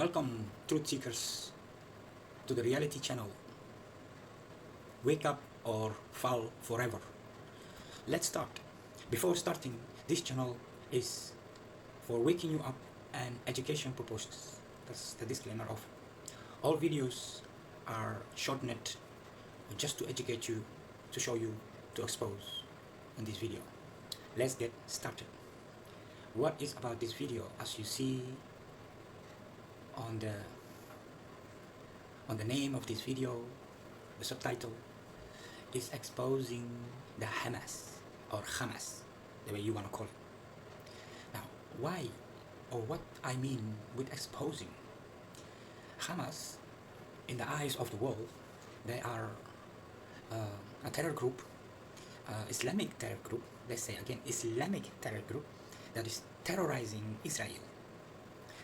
Welcome, truth seekers, to the reality channel. Wake up or fall forever. Let's start. Before starting, this channel is for waking you up and education purposes. That's the disclaimer of. All videos are shortened just to educate you, to show you, to expose in this video. Let's get started. What is about this video? As you see on the name of this video, the subtitle is exposing the Hamas, or Hamas, the way you want to call it. Now, why or what I mean with exposing? Hamas, in the eyes of the world, they are a terror group, Islamic terror group, let's say again, Islamic terror group that is terrorizing Israel.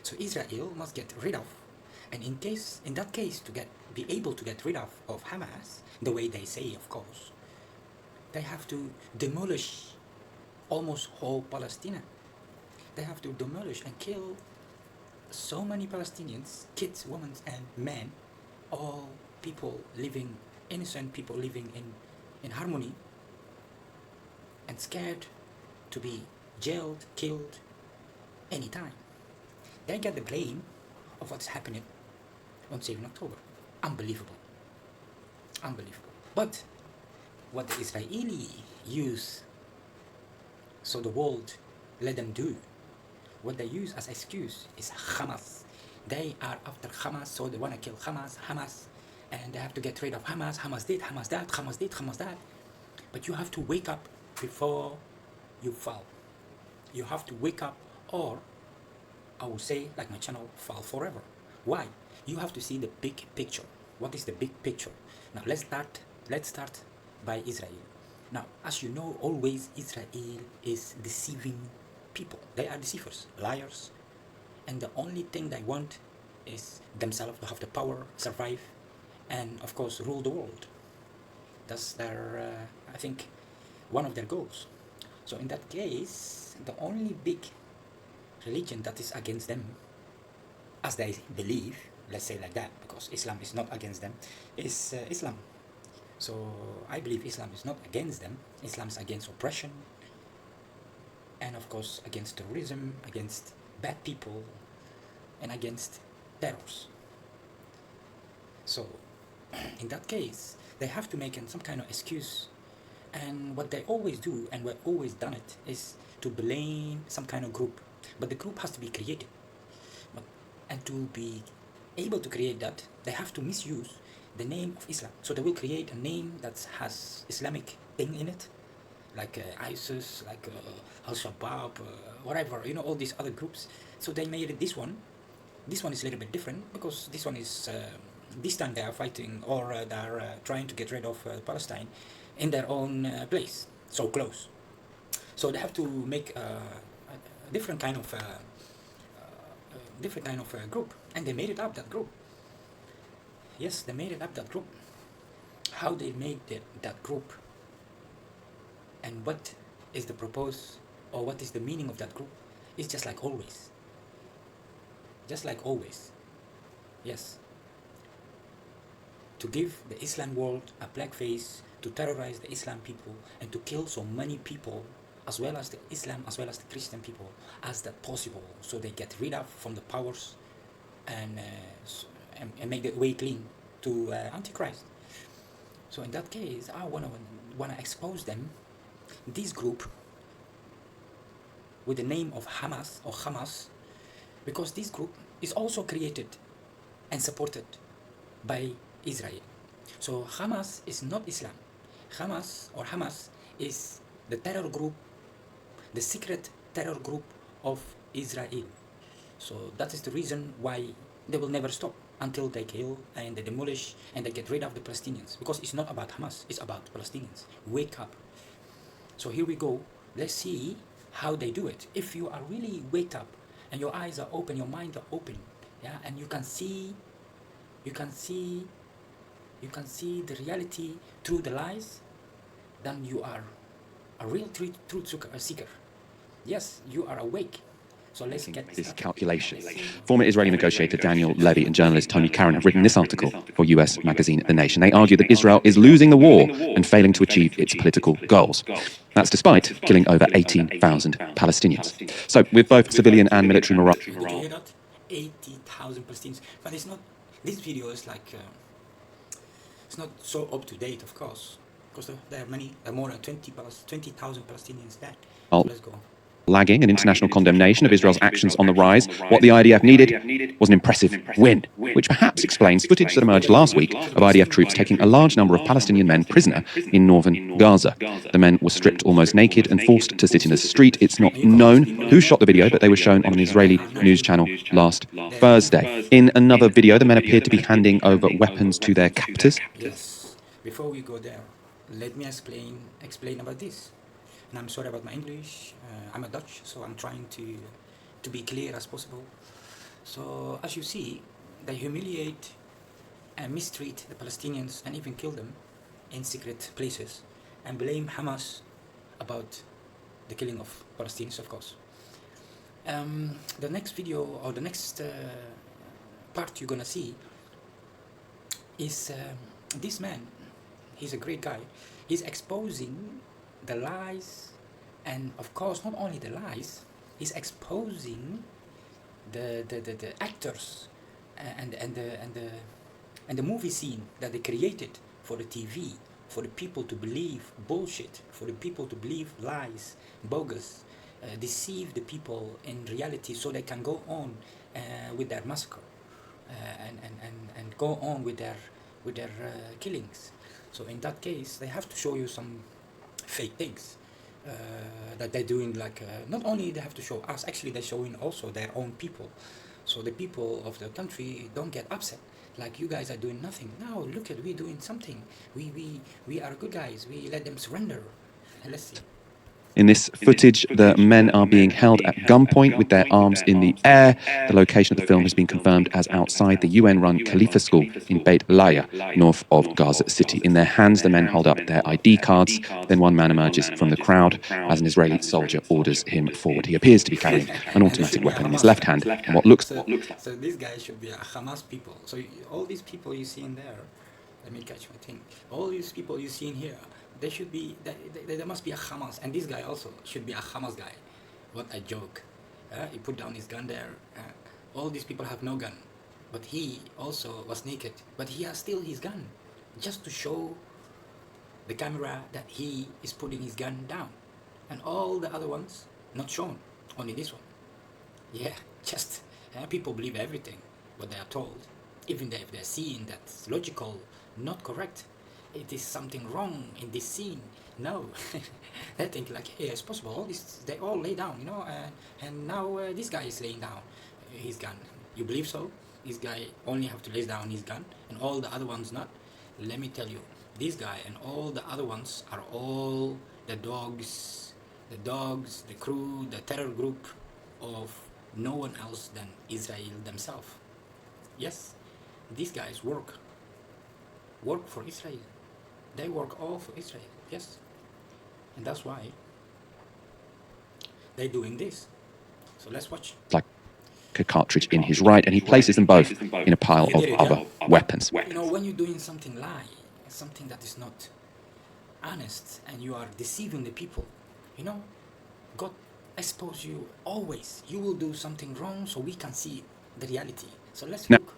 So Israel must get rid of, and in that case, to be able to get rid of Hamas, the way they say, of course, they have to demolish almost whole Palestine. They have to demolish and kill so many Palestinians, kids, women, and men, all people living, innocent people living in harmony, and scared to be jailed, killed anytime. They get the blame of what's happening on 7 October. Unbelievable. Unbelievable. But what the Israeli use, so the world let them do, what they use as excuse is Hamas. They are after Hamas, so they want to kill Hamas, and they have to get rid of Hamas. Hamas did, Hamas that, Hamas did, Hamas that. But you have to wake up before you fall. You have to wake up, or I will say, like my channel, fall forever. Why? You have to see the big picture. What is the big picture? Now let's start by Israel. Now, as you know, always Israel is deceiving people. They are deceivers, liars, and the only thing they want is themselves to have the power, survive, and of course rule the world. That's their, I think, one of their goals. So in that case, the only big religion that is against them, as they believe, let's say like that, because Islam is not against them, is Islam. So I believe Islam is not against them. Islam is against oppression, and of course against terrorism, against bad people, and against terrors. So in that case, they have to make some kind of excuse, and what they always do, and we've always done it, is to blame some kind of group. But the group has to be created. And to be able to create that, they have to misuse the name of Islam. So they will create a name that has Islamic thing in it, like ISIS, like Al-Shabaab, whatever, all these other groups. So they made it this one. This one is a little bit different, because this one is, this time they are fighting, or they are trying to get rid of Palestine in their own place, so close. So they have to make a different kind of group, and they made it up, that group. Yes, they made it up, that group. How they made that group, and what is the purpose, or what is the meaning of that group, is just like always. Just like always. Yes. To give the Islam world a black face, to terrorize the Islam people, and to kill so many people, as well as the Islam, as well as the Christian people, as that possible, so they get rid of from the powers, and make the way clean to Antichrist. So in that case, I want to expose them, this group, with the name of Hamas, or Hamas, because this group is also created and supported by Israel. So Hamas is not Islam. Hamas is the terror group, the secret terror group of Israel. So that is the reason why they will never stop until they kill and they demolish and they get rid of the Palestinians. Because it's not about Hamas, it's about Palestinians. Wake up. So here we go. Let's see how they do it. If you are really waked up and your eyes are open, your mind are open, yeah, and you can see the reality through the lies, then you are a real truth seeker. Yes, you are awake. So let's get this started. calculation. Former Israeli negotiator Daniel Levy and journalist Tony Karan have written this article for US magazine The Nation. They argue that Israel is losing the war and failing to achieve its political goals. That's despite killing over 18,000 Palestinians. So, with both civilian and military morale. Did you hear that? 80,000 Palestinians. But it's not. This video is like. It's not so up to date, of course, because there are many. There are more than 20,000 Palestinians dead. So let's go. Lagging an international condemnation of Israel's actions on the rise, what the IDF needed was an impressive win, which perhaps explains footage that emerged last week of IDF troops taking a large number of Palestinian men prisoner in northern Gaza. The men were stripped almost naked and forced to sit in the street. It's not known who shot the video, but they were shown on an Israeli news channel last Thursday. In another video, the men appeared to be handing over weapons to their captors. Yes. Before we go there, let me explain about this. And I'm sorry about my English. I'm a Dutch, so I'm trying to be clear as possible. So as you see, they humiliate and mistreat the Palestinians and even kill them in secret places and blame Hamas about the killing of Palestinians, of course. The next video or the next part you're gonna see is this man. He's a great guy. He's exposing the lies, and of course not only the lies, he's exposing the actors and the movie scene that they created for the TV, for the people to believe bullshit, for the people to believe lies, bogus, deceive the people in reality so they can go on with their massacre and go on with their killings. So in that case, they have to show you some fake things that they're doing. Like not only they have to show us, actually they're showing also their own people. So the people of the country don't get upset. Like, you guys are doing nothing. Now look at, we're doing something. We are good guys. We let them surrender. And let's see. In this footage, the men are being held at gunpoint with their arms in the air. The location of the film has been confirmed as outside the UN-run Khalifa school in Beit Laya, north of Gaza City. In their hands, the men hold up their ID cards. Then one man emerges from the crowd as an Israeli soldier orders him forward. He appears to be carrying an automatic weapon in his left hand. And what looks So this guy should be a Hamas people. So all these people you see in there, let me catch my thing. All these people you see in here, they should be, there must be a Hamas, and this guy also should be a Hamas guy. What a joke. He put down his gun there. All these people have no gun, but he also was naked, but he has still his gun, just to show the camera that he is putting his gun down. And all the other ones not shown, only this one. Yeah, just people believe everything what they are told, even if they're seeing that's logical, not correct. It is something wrong in this scene. No, they think like, hey, it's possible. All this, they all lay down, you know, and now this guy is laying down his gun. You believe so? This guy only have to lay down his gun, and all the other ones not. Let me tell you, this guy and all the other ones are all the dogs, the crew, the terror group of no one else than Israel themselves. Yes, these guys work for Israel. They work all for Israel, yes. And that's why they're doing this. So let's watch. like a cartridge in his right, and he places them both in a pile of other weapons. You know, when you're doing something something that is not honest, and you are deceiving the people, you know, God expose you always. You will do something wrong so we can see the reality. So let's look.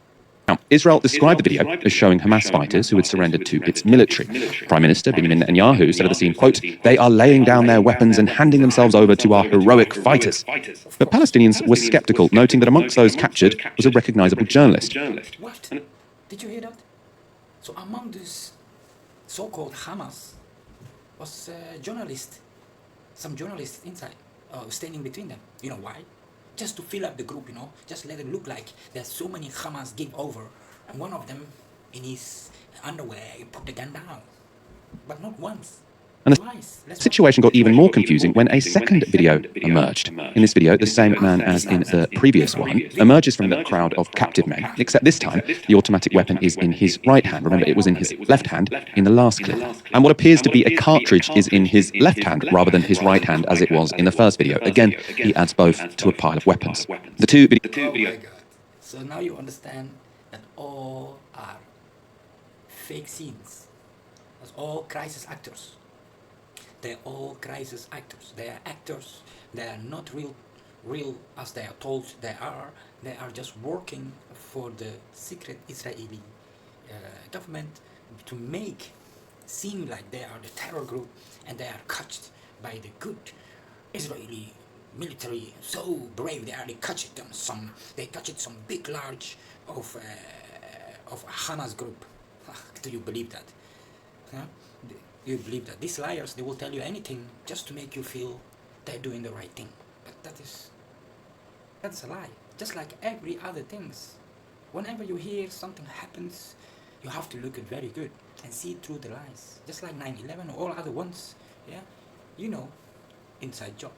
Now, Israel described the video as showing Hamas fighters who had surrendered to its military. Prime Minister Benjamin Netanyahu said of the scene, quote, "They are laying down their weapons and handing themselves over to our heroic fighters." But Palestinians were skeptical, noting that amongst those captured was a recognizable journalist. What? Did you hear that? So among this so-called Hamas was a journalist, some journalists inside, standing between them. You know why? Just to fill up the group, you know, just let it look like there's so many Hamas give over, and one of them in his underwear he put the gun down, but not once, And the situation got even more confusing when a second video emerged. In this video, the same man as in the previous one emerges from the crowd of captive men, except this time the automatic weapon is in his right hand. Remember, it was in his left hand in the last clip. And what appears to be a cartridge is in his left hand rather than his right hand as it was in the first video. Again, he adds both to a pile of weapons. The two videos... Oh my God. So now you understand that all are fake scenes. That's all crisis actors. They're all crisis actors. They are actors. They are not real as they are told they are. They are just working for the secret Israeli government to make seem like they are the terror group, and they are catched by the good Israeli military. So brave they are. They catch some big large of a Hamas group. Do you believe that? Huh? You believe that these liars, they will tell you anything just to make you feel they're doing the right thing. But that's a lie. Just like every other things. Whenever you hear something happens, you have to look at very good and see through the lies. Just like 9/11 or all other ones. Yeah, you know, inside job.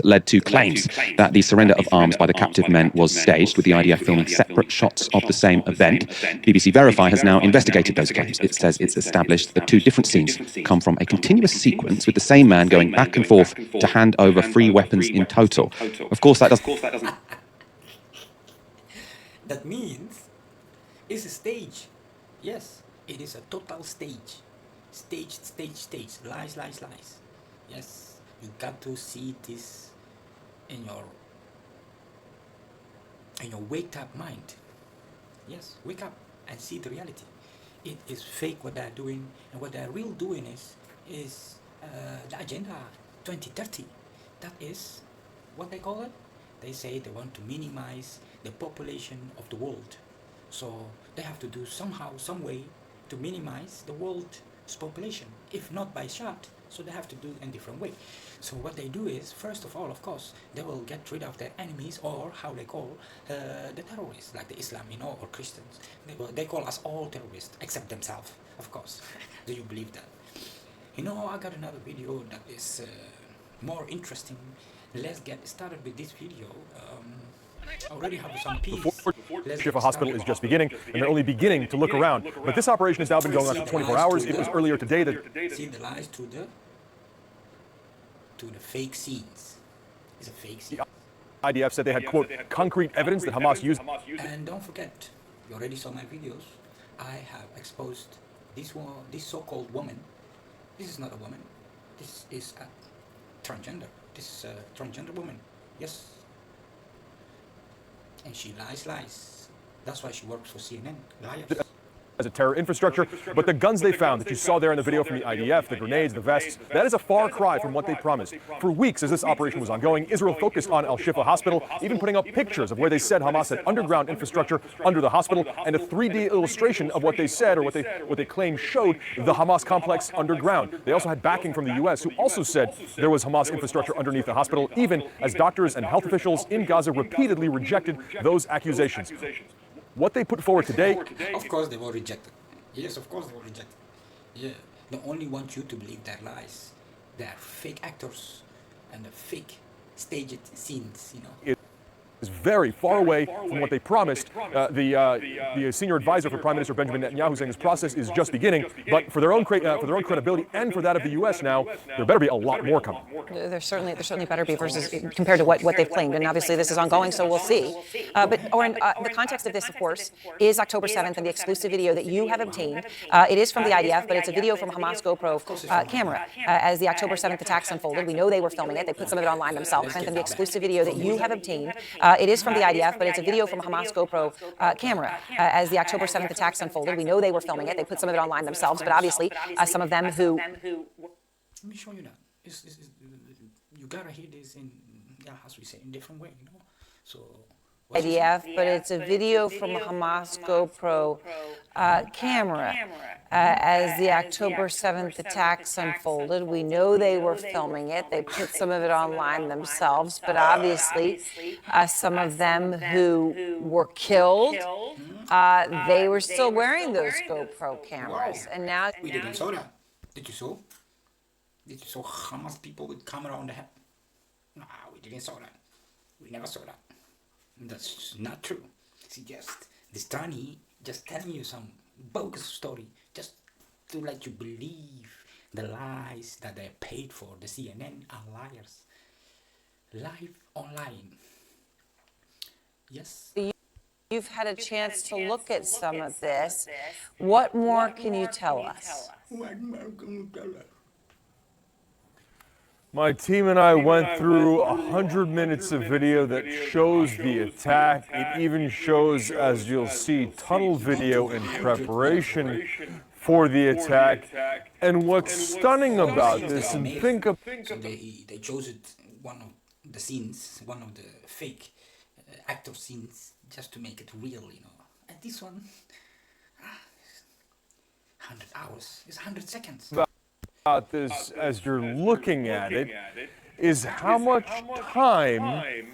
Led to claims that the surrender of arms by the captive men was staged, with the IDF filming separate shots of the same event. BBC Verify has now investigated those claims. It says it's established that two different scenes come from a continuous sequence with the same man going back and forth to hand over 3 weapons in total. Of course, that doesn't... That means it's a stage. Yes, it is a total stage. Stage. Lies. Yes. You got to see this in your waked up mind. Yes, wake up and see the reality. It is fake what they're doing, and what they're real doing is the agenda 2030. That is what they call it. They say they want to minimize the population of the world. So they have to do somehow, some way to minimize the world's population. If not by shot, so they have to do it in a different way. So what they do is, first of all, of course, they will get rid of their enemies, or how they call the terrorists, like the Islam, or Christians. They call us all terrorists, except themselves, of course. Do you believe that? I got another video that is more interesting. Let's get started with this video. I already have some peace. Shifa Hospital is just beginning, and they're only beginning to look around. But this operation has now been going on for 24 hours. It was earlier today that... See the lies to the fake scenes. It's a fake scene. The IDF said they had, quote, concrete evidence that Hamas used... And don't forget, you already saw my videos. I have exposed this so-called woman. This is not a woman. This is a transgender. This is a transgender woman. Yes. And she lies. That's why she works for CNN. Liars. As a terror infrastructure, but the guns they found that you saw there in the video from the IDF, the grenades, the vests, that is a far cry from what they promised. For weeks as this operation was ongoing, Israel focused on Al-Shifa Hospital, even putting up pictures of where they said Hamas had underground infrastructure under the hospital, and a 3D illustration of what they said, or what they claimed showed the Hamas complex underground. They also had backing from the US, who also said there was Hamas infrastructure underneath the hospital, even as doctors and health officials in Gaza repeatedly rejected those accusations. What they put forward today... Of course they will reject it. Yes, of course they will reject it. Yeah. They only want you to believe their lies. They are fake actors and the fake staged scenes, is very far away from what they promised. The senior advisor for Prime Minister Benjamin Netanyahu saying this process is just beginning, but for their own credibility and for that of the U.S. now, there better be a lot more coming. There certainly better be versus compared to what they've claimed, and obviously this is ongoing, so we'll see. But Oren, the context of this, of course, is October 7th and the exclusive video that you have obtained. It is from the IDF, but it's a video from Hamas GoPro camera as the October 7th attacks unfolded. We know they were filming it. They put some of it online themselves. And the exclusive video that you have obtained. It is from the IDF, but it's a video from Hamas GoPro camera as the October 7th attacks unfolded. We know they were filming it. They put some of it online themselves, but obviously some of them who... Let me show you that. You gotta hear this in, as we say, in different way, So... IDF, but it's a video from Hamas GoPro camera as the October 7th attacks unfolded. We know they were filming it. They put some of it online themselves, but obviously some of them who were killed, they were still wearing those GoPro cameras. And now... We didn't saw that. Did you saw? Did you saw Hamas people with camera on the head? No, we didn't saw that. We never saw that. That's not true. See, just this Tani just telling you some bogus story just to let you believe the lies that they're paid for. The CNN are liars. Live online. Yes. You've had a chance to look at some of this. What more can you tell us? What more can you tell us? My team and I went through 100 minutes of video that shows the attack. It even shows, as you'll see, tunnel video in preparation for the attack. And what's stunning about this, and think of... So they chose it, one of the scenes, one of the fake actor scenes, just to make it real, you know. And this one, 100 hours is 100 seconds. About this as you're looking at it is how much time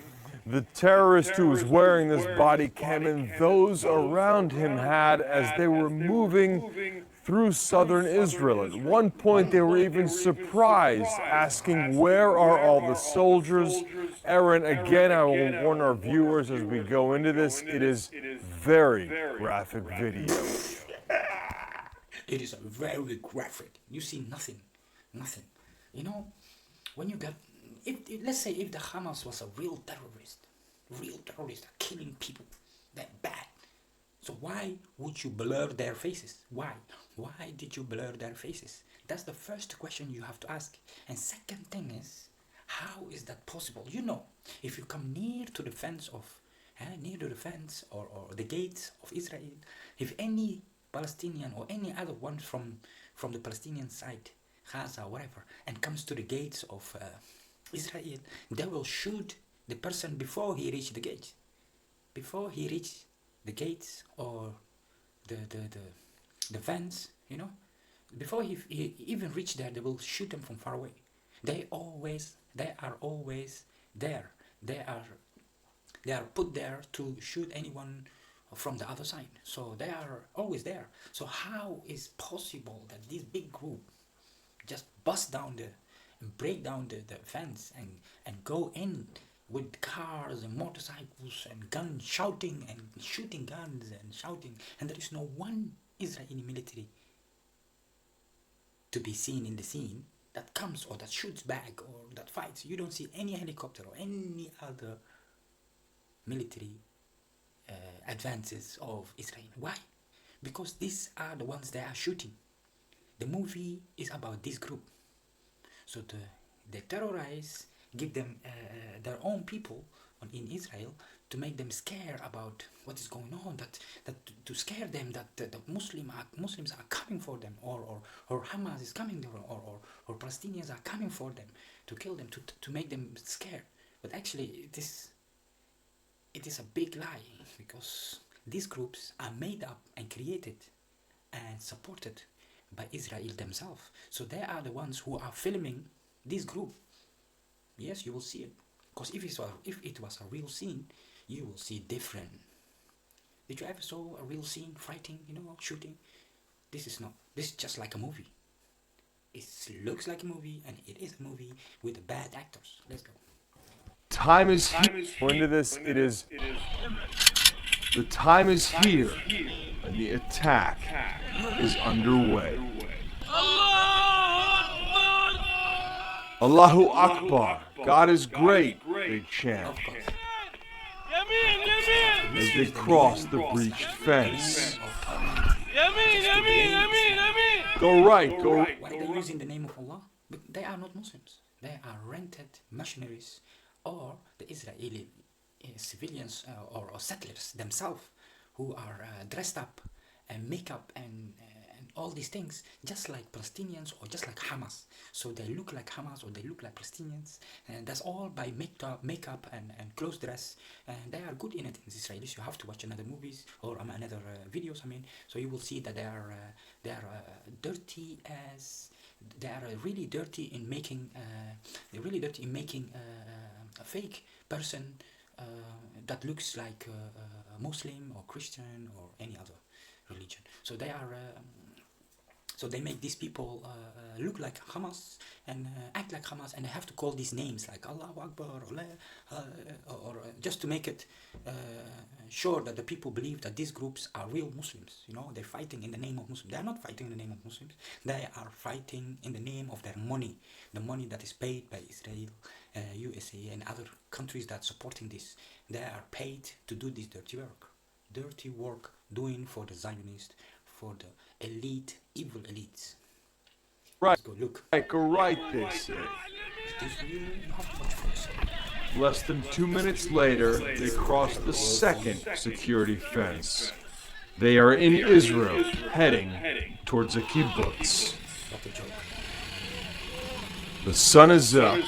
the terrorist who was wearing this body cam and those around him had as they were moving through southern Israel. At one point they were even surprised, asking, where are all the soldiers? Aaron, again, I will warn our viewers as we go into this, it is very graphic video. It is a very graphic. You see nothing. You know, when you get, let's say if the Hamas was a real terrorist, killing people that bad. So why would you blur their faces? Why? Why did you blur their faces? That's the first question you have to ask. And second thing is, how is that possible? You know, if you come near to the fence of, or the gates of Israel, if any Palestinian or any other one from the Palestinian side, Gaza, whatever, and comes to the gates of Israel, they will shoot the person before he reaches the gate. Before he reaches the gates or the fence, you know, before he even reach there, they will shoot him from far away. They are always there. They are put there to shoot anyone from the other side. So they are always there. So how is possible that this big group just bust down and break down the fence and go in with cars and motorcycles and guns, shouting and shooting guns and shouting, and there is no one Israeli military to be seen in the scene that comes or that shoots back or that fights. You don't see any helicopter or any other military advances of Israel. Why? Because these are the ones they are shooting. The movie is about this group. So the terrorists give them their own people in Israel to make them scared about what is going on, that to scare them that the Muslims are coming for them, or Hamas is coming there, or Palestinians are coming for them to kill them, to make them scared. But actually it is a big lie, because these groups are made up and created and supported by Israel themselves. So they are the ones who are filming this group. Yes, you will see it. Because if it was a real scene, you will see different. Did you ever saw a real scene, fighting, shooting? This is not. This is just like a movie. It looks like a movie, and it is a movie with bad actors. Let's go. Time is here. Into this, it is. The time is here, and the attack is underway. Allahu Akbar. God is great, they chant as they cross the breached fence. Go right, go right. Why are they using the name of Allah? But they are not Muslims. They are rented missionaries, or the Israeli civilians or settlers themselves, who are dressed up and makeup and all these things, just like Palestinians or just like Hamas. So they look like Hamas or they look like Palestinians, and that's all by makeup and clothes dress, and they are good in it. In Israelis, you have to watch another movies or another videos. So you will see that they are dirty as they are really dirty in making a fake person that looks like a Muslim or Christian or any other religion. So they are So they make these people look like Hamas and act like Hamas, and they have to call these names like Allahu Akbar or just to make it sure that the people believe that these groups are real Muslims. You know, they're fighting in the name of Muslims. They are not fighting in the name of Muslims. They are fighting in the name of their money, the money that is paid by Israel, USA, and other countries that are supporting this. They are paid to do this dirty work doing for the Zionists, for the elite, evil elites. Right, Let's go look. right, they say. This real? You have to watch for yourself. Less than 2 minutes later, they cross the second security fence. They are in Israel, heading towards a kibbutz. What a joke. The sun is up,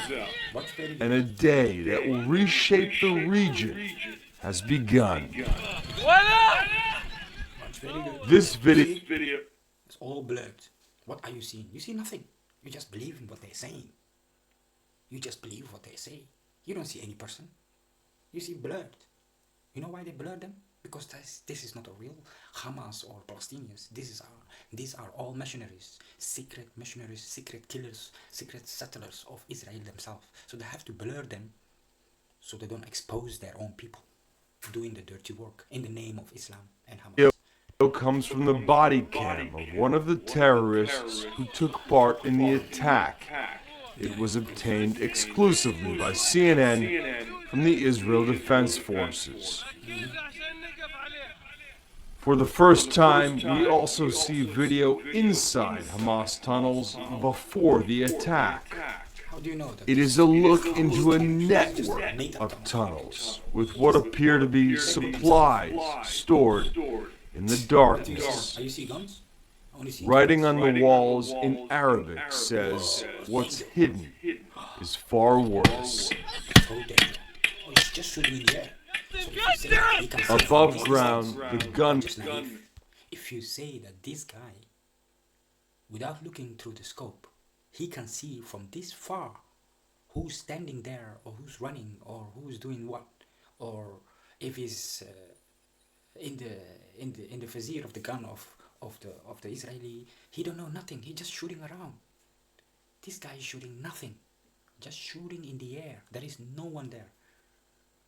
Watch very good. and a day that will reshape the region has begun. Watch very good. This video It's all blurred. What are you seeing? You see nothing. You just believe in what they're saying. You just believe what they say. You don't see any person. You see blurred. You know why they blurred them? Because this is not a real Hamas or Palestinians. These are all missionaries, secret killers, secret settlers of Israel themselves. So they have to blur them so they don't expose their own people doing the dirty work in the name of Islam and Hamas. comes from the body cam of one of the terrorists who took part in the attack. It was obtained exclusively by CNN from the Israel Defense Forces. For the first time, we also see video inside Hamas tunnels before the attack. How do you know that? It is a look into a network of tunnels with what appear to be supplies stored in the darkness. Are you see guns? I only see Writing guns. on the walls in Arabic says, "What's hidden is far worse." So dead. Oh, he's just shooting in the air. So if you say he can see Above from ground, distance, the gun just naive. If you say that this guy, without looking through the scope, he can see from this far who's standing there or who's running or who's doing what, or if he's in the vizier of the gun of the Israeli, he don't know nothing. He just shooting around. This guy is shooting nothing, just shooting in the air. There is no one there,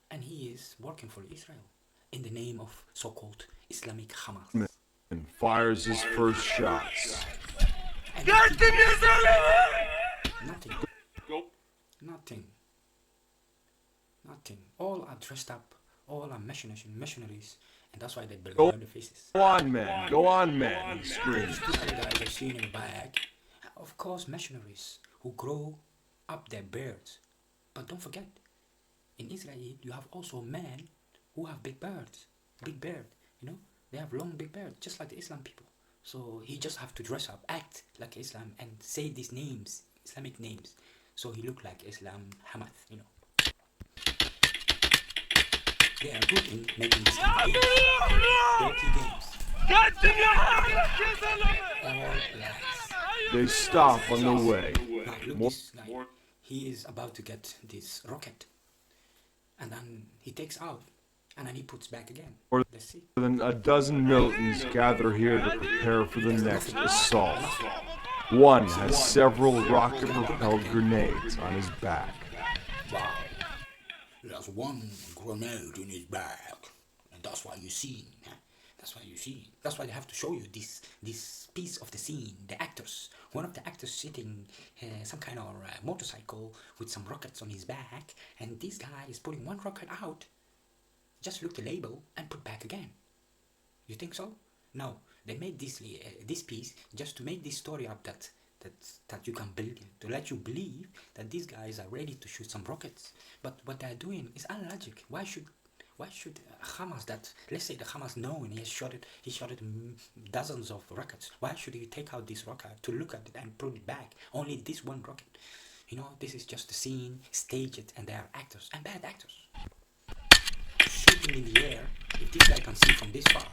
and he is working for Israel in the name of so-called Islamic Hamas. and fires his first shots. And nothing. Nothing. All are dressed up. All are missionaries, and that's why they blur the faces. Go on, man, he screams. Other guys are seen in the back. Of course, missionaries who grow up their beards. But don't forget, in Israel, you have also men who have big beards. Big beard, you know? They have long big beard, just like the Islam people. So he just have to dress up, act like Islam, and say these names, Islamic names. So he look like Islam Hamas, you know. They are good in making these games. Dirty games. All lies. They stop on the way. Now look, this guy, he is about to get this rocket, and then he takes out, and then he puts back again. More Let's see. than a dozen militants gather here to prepare for the next assault. One has several rocket-propelled grenades on his back. Wow, there's one grenade in his back, and that's why you see. Huh? That's why you see. That's why they have to show you this piece of the scene. The actors. One of the actors sitting some kind of motorcycle with some rockets on his back, and this guy is putting one rocket out. Just look the label and put back again. You think so? No, they made this piece just to make this story up that you can believe, to let you believe that these guys are ready to shoot some rockets. But what they're doing is unlogic. Why should Hamas, that, let's say the Hamas know and he shot it dozens of rockets. Why should he take out this rocket to look at it and put it back? Only this one rocket. You know, this is just a scene, stage it, and they are actors, and bad actors. Shooting in the air, if this guy can see from this far.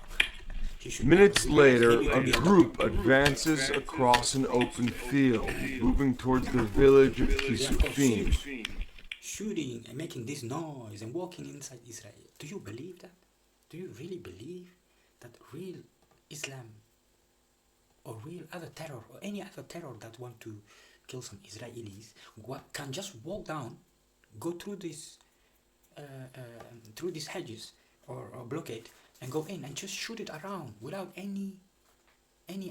Minutes later, a group advances across an open field, moving towards the village of Kisufim. Shooting and making this noise and walking inside Israel. Do you believe that? Do you really believe that real Islam or real other terror or any other terror that want to kill some Israelis, can just walk down, go through these hedges or blockade and go in and just shoot it around without any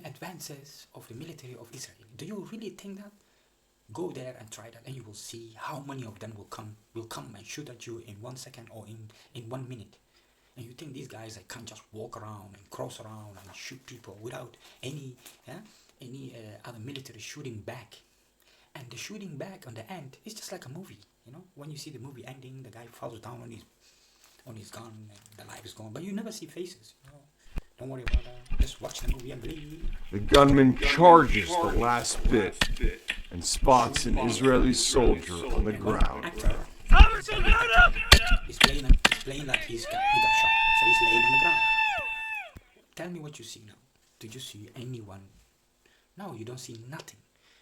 advances of the military of Israel. Do you really think that? Go there and try that, and you will see how many of them will come and shoot at you in 1 second or in 1 minute. And you think these guys can't just walk around and cross around and shoot people without any other military shooting back? And the shooting back on the end is just like a movie, you know. When you see the movie ending, the guy falls down on his gun and the life is gone, but you never see faces, you know. Don't worry about that. Just watch the movie and believe. The gunman charges the last bit and spots an Israeli soldier on the ground. Actor, he's playing like he got shot, so he's laying on the ground. Tell me what you see now. Did you see anyone? No, you don't see nothing.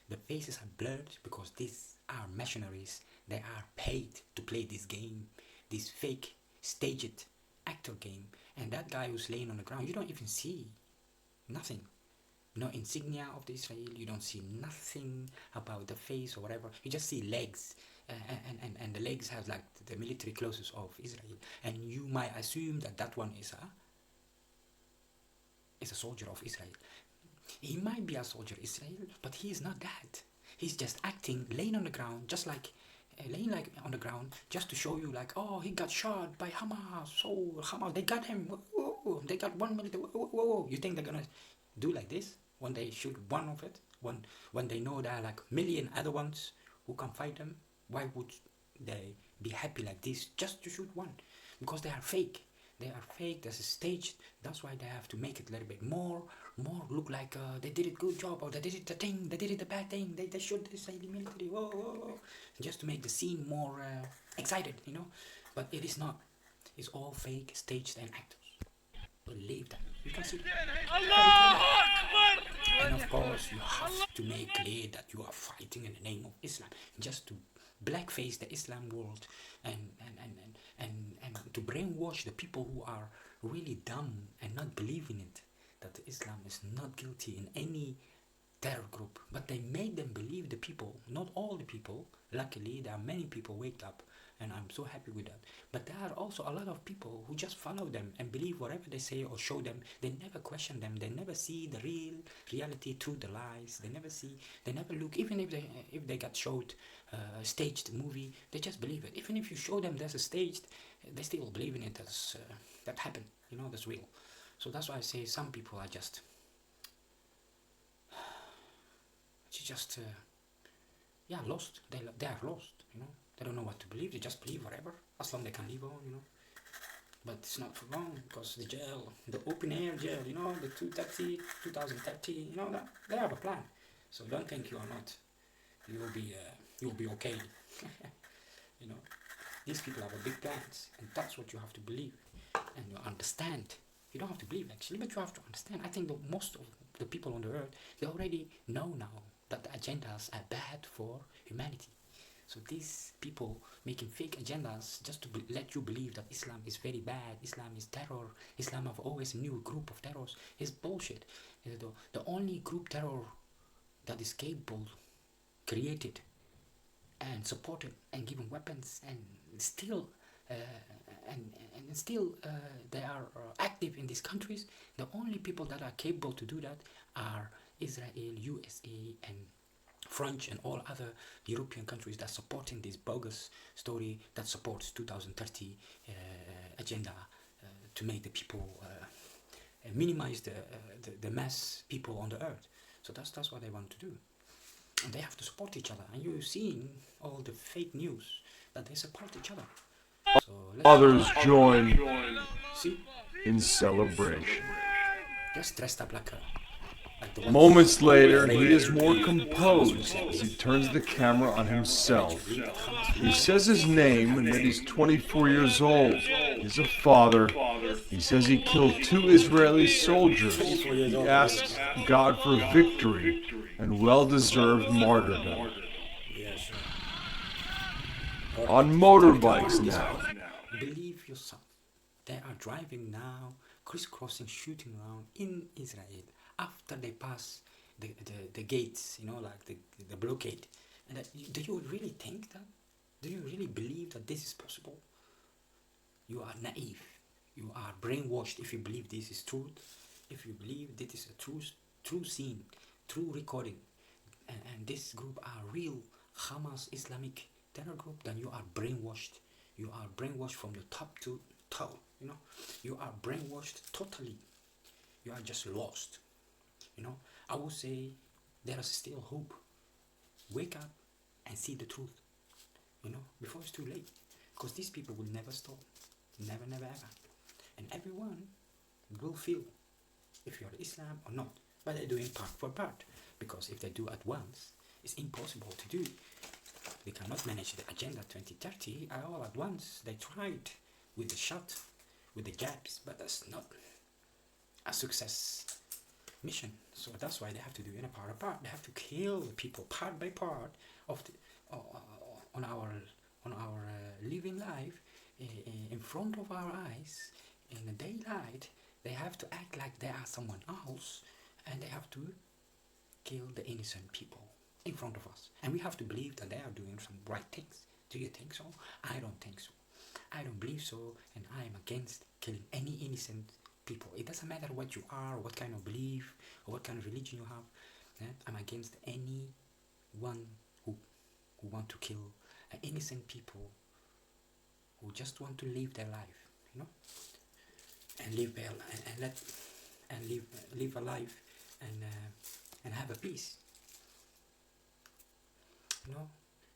The faces are blurred because these are mercenaries. They are paid to play this game, this fake, staged actor game. And that guy who's laying on the ground, you don't even see nothing. No insignia of the Israel. You don't see nothing about the face or whatever. You just see legs, and the legs have like the military clothes of Israel. And you might assume that one is a soldier of Israel. He might be a soldier of Israel, but he is not that. He's just acting, laying on the ground, just like laying like on the ground, just to show you like, oh, he got shot by Hamas. Oh, Hamas, they got him. Whoa, they got 1 military. Whoa. You think they're gonna do like this when they shoot one of it? When they know there are like million other ones who can fight them? Why would they be happy like this just to shoot one? Because they are fake. They are fake. This is staged. That's why they have to make it a little bit more look like they did it good job, or they did it they did it the bad thing. They shot the Israeli military. Whoa, just to make the scene more excited, you know. But it is not. It's all fake, staged, and actors. Believe that. You can see that. And of course, you have to make clear that you are fighting in the name of Islam, just to blackface the Islam world and to brainwash the people who are really dumb and not believe in it, that Islam is not guilty in any terror group. But they made them believe, the people, not all the people. Luckily, there are many people wake up, and I'm so happy with that. But there are also a lot of people who just follow them and believe whatever they say or show them. They never question them. They never see the reality through the lies. They never look, even if they got showed a staged movie, they just believe it. Even if you show them there's a staged, they still believe in it as that happened, you know, that's real. So that's why I say some people are just lost. They are lost, you know. They don't know what to believe. They just believe whatever, as long as they can live on, you know. But it's not for long, because the jail, the open air jail, you know, the 2030, you know, that they have a plan. So don't think you are not. You'll be okay. You know, these people have a big plans, and that's what you have to believe and you understand. You don't have to believe actually, but you have to understand. I think that most of the people on the earth, they already know now that the agendas are bad for humanity. So these people making fake agendas just to let you believe that Islam is very bad, Islam is terror, Islam have always a new group of terrors, is bullshit. The only group terror that is capable, created and supported and given weapons and still they are active in these countries, the only people that are capable to do that are Israel, USA and French and all other European countries that supporting this bogus story that supports 2030 agenda to make the people minimize the mass people on the earth. So that's what they want to do, and they have to support each other. And you're seeing all the fake news that they support each other. So Others join see, in celebration. just dressed up like the one. Moments later, he is more composed as he turns the camera on himself. He says his name and that he's 24 years old. He's a father. He says he killed 2 Israeli soldiers. He asks God for victory and well-deserved martyrdom. On motorbikes now. Believe yourself. They are driving now, crisscrossing, shooting around in Israel, after they pass the gates, like the blockade. And do you really think that? Do you really believe that this is possible? You are naive. You are brainwashed if you believe this is truth. If you believe this is a true scene, true recording, and this group are real Hamas Islamic terror group, then you are brainwashed. You are brainwashed from the top to toe. You are brainwashed totally. You are just lost. I would say there is still hope. Wake up and see the truth. Before it's too late, because these people will never stop. Never, never, ever. And everyone will feel if you're Islam or not. But they're doing part for part, because if they do at once, it's impossible to do. They cannot manage the Agenda 2030 all at once. They tried with the shot, with the jabs, but that's not a success mission. So that's why they have to do it a part apart. They have to kill the people part by part of on our living life in front of our eyes in the daylight. They have to act like they are someone else, and they have to kill the innocent people in front of us, and we have to believe that they are doing some right things. Do you think so? I don't think so. I don't believe so, and I am against killing any innocent people. It doesn't matter what you are, what kind of belief, or what kind of religion you have. I'm against anyone who want to kill innocent people who just want to live their life, and live well, and live a life, and have a peace.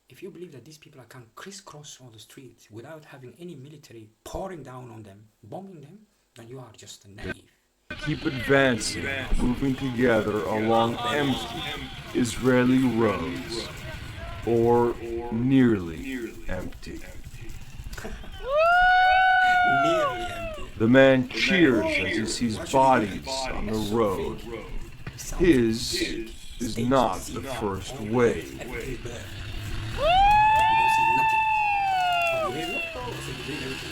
If you believe that these people can crisscross all the streets without having any military pouring down on them, bombing them, then you are just naive. Keep advancing, moving together along empty Israeli roads, or nearly empty. Nearly empty. The man cheers as he sees bodies on the road. His is not the first wave.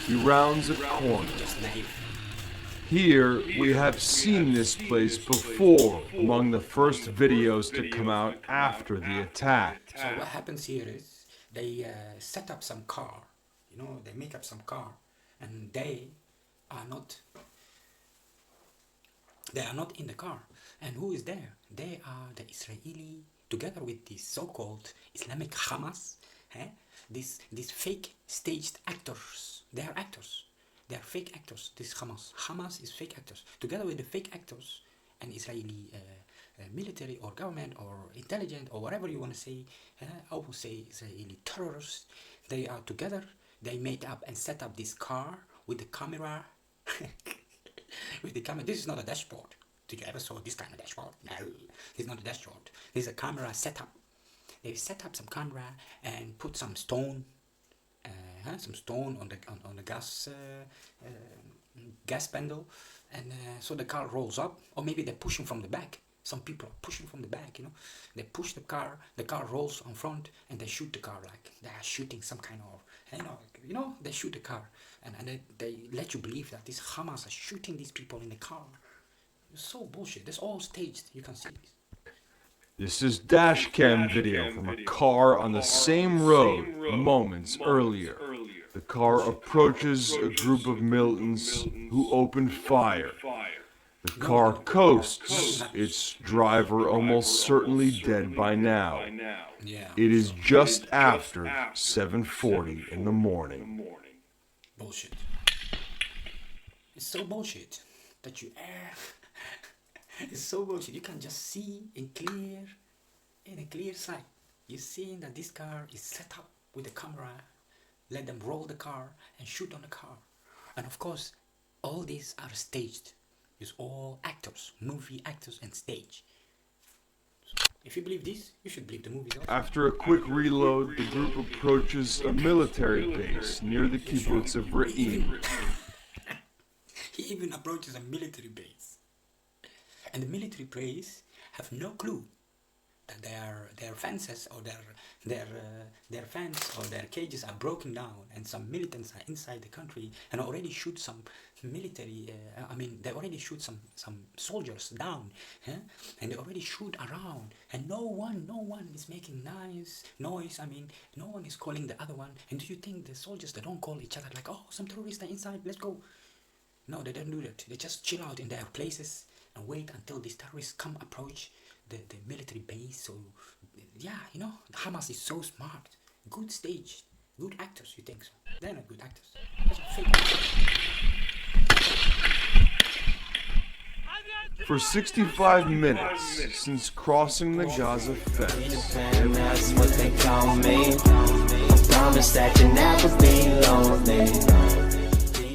He rounds a corner. Here, we have seen this place before, among the first videos to come out after the attack. So what happens here is they set up some car, they make up some car, and they are not in the car. And who is there? They are the Israeli, together with the so-called Islamic Hamas, these fake staged actors. They are actors. They are fake actors. This Hamas is fake actors. Together with the fake actors and Israeli military or government or intelligence or whatever you want to say, I would say Israeli terrorists. They are together. They made up and set up this car with the camera. With the camera. This is not a dashboard. Did you ever saw this kind of dashboard? No, this is not a dashboard. This is a camera setup. They set up some camera and put some stone on the gas bundle, and so the car rolls up, or maybe they're pushing from the back. Some people are pushing from the back, They push the car rolls on front, and they shoot the car like they are shooting some kind of, they shoot the car, and they let you believe that these Hamas are shooting these people in the car. It's so bullshit. That's all staged. You can see this. This is dashcam video from a car on the same road moments earlier. The car approaches a group of militants who open fire. The car coasts, its driver almost certainly dead by now. It is just after 7:40 in the morning. Bullshit. It's so bullshit that it's so bullshit. You can just see in a clear sight. You're seeing that this car is set up with a camera. Let them roll the car and shoot on the car. And of course, all these are staged. It's all actors, movie actors and stage. So if you believe this, you should believe the movies also. After a quick reload, the group approaches a military base near the kibbutz of Re'im. He even approaches a military base. And the military base have no clue that their fences or their fence or their cages are broken down, and some militants are inside the country and already shoot some military. They already shoot some soldiers down, and they already shoot around, and no one is making noise. No one is calling the other one. And do you think the soldiers, they don't call each other like, oh, some terrorists are inside, let's go? No, they don't do that. They just chill out in their places and wait until these terrorists approach the military base. So yeah, Hamas is so smart. Good stage, good actors. You think so? They're not good actors. They're fake actors. For 65 minutes since crossing the Gaza fence, That's what they call me. I promise that you'll never be lonely.